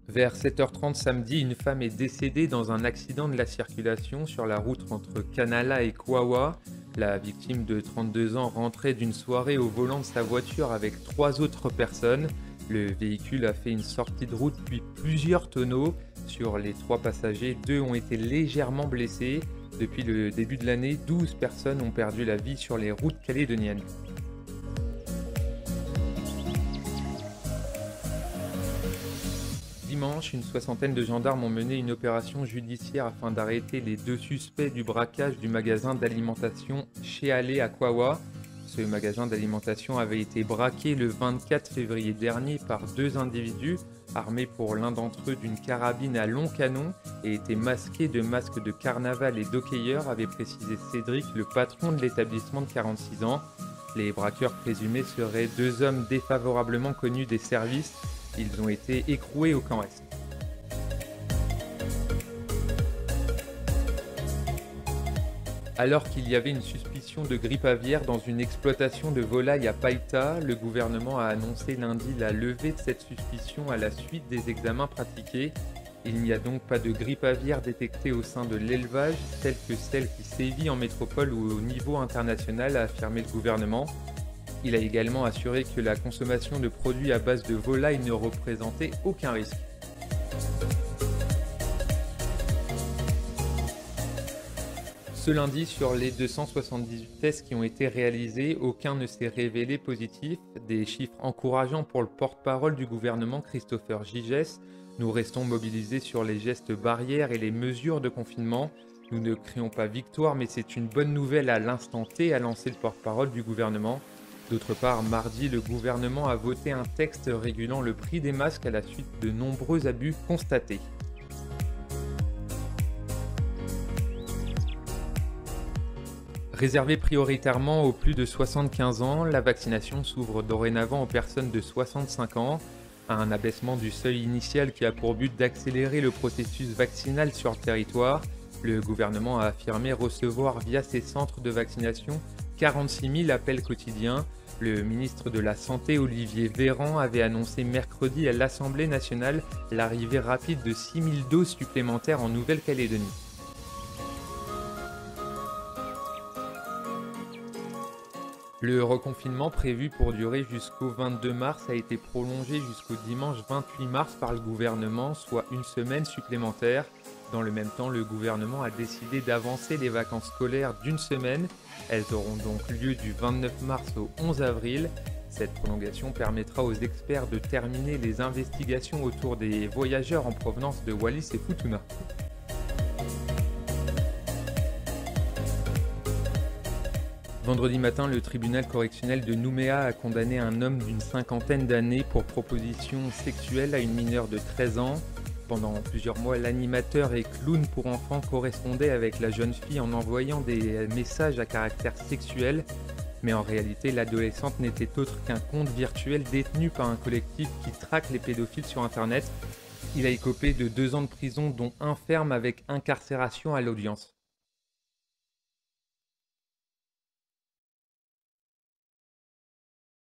Vers 7h30 samedi, une femme est décédée dans un accident de la circulation sur la route entre Canala et Kawawa. La victime de 32 ans rentrait d'une soirée au volant de sa voiture avec 3 autres personnes. Le véhicule a fait une sortie de route puis plusieurs tonneaux. Sur les 3 passagers, 2 ont été légèrement blessés. Depuis le début de l'année, 12 personnes ont perdu la vie sur les routes calédoniennes. Dimanche, une soixantaine de gendarmes ont mené une opération judiciaire afin d'arrêter les 2 suspects du braquage du magasin d'alimentation Chez Allé à Kawa. Ce magasin d'alimentation avait été braqué le 24 février dernier par 2 individus armés pour l'un d'entre eux d'une carabine à long canon et étaient masqués de masques de carnaval et d'hockeyeurs, avait précisé Cédric, le patron de l'établissement de 46 ans. Les braqueurs présumés seraient 2 hommes défavorablement connus des services. Ils ont été écroués au camp Est. Alors qu'il y avait une suspicion de grippe aviaire dans une exploitation de volailles à Païta, le gouvernement a annoncé lundi la levée de cette suspicion à la suite des examens pratiqués. Il n'y a donc pas de grippe aviaire détectée au sein de l'élevage, telle que celle qui sévit en métropole ou au niveau international, a affirmé le gouvernement. Il a également assuré que la consommation de produits à base de volaille ne représentait aucun risque. Ce lundi, sur les 278 tests qui ont été réalisés, aucun ne s'est révélé positif. Des chiffres encourageants pour le porte-parole du gouvernement, Christopher Gigès. Nous restons mobilisés sur les gestes barrières et les mesures de confinement. Nous ne crions pas victoire, mais c'est une bonne nouvelle à l'instant T, a lancé le porte-parole du gouvernement. D'autre part, mardi, le gouvernement a voté un texte régulant le prix des masques à la suite de nombreux abus constatés. Réservée prioritairement aux plus de 75 ans, la vaccination s'ouvre dorénavant aux personnes de 65 ans. Un abaissement du seuil initial qui a pour but d'accélérer le processus vaccinal sur le territoire. Le gouvernement a affirmé recevoir via ses centres de vaccination 46 000 appels quotidiens. Le ministre de la Santé, Olivier Véran, avait annoncé mercredi à l'Assemblée nationale l'arrivée rapide de 6 000 doses supplémentaires en Nouvelle-Calédonie. Le reconfinement prévu pour durer jusqu'au 22 mars a été prolongé jusqu'au dimanche 28 mars par le gouvernement, soit une semaine supplémentaire. Dans le même temps, le gouvernement a décidé d'avancer les vacances scolaires d'une semaine. Elles auront donc lieu du 29 mars au 11 avril. Cette prolongation permettra aux experts de terminer les investigations autour des voyageurs en provenance de Wallis et Futuna. Vendredi matin, le tribunal correctionnel de Nouméa a condamné un homme d'une cinquantaine d'années pour proposition sexuelle à une mineure de 13 ans. Pendant plusieurs mois, l'animateur et clown pour enfants correspondait avec la jeune fille en envoyant des messages à caractère sexuel. Mais en réalité, l'adolescente n'était autre qu'un compte virtuel détenu par un collectif qui traque les pédophiles sur Internet. Il a écopé de 2 ans de prison, dont un ferme avec incarcération à l'audience.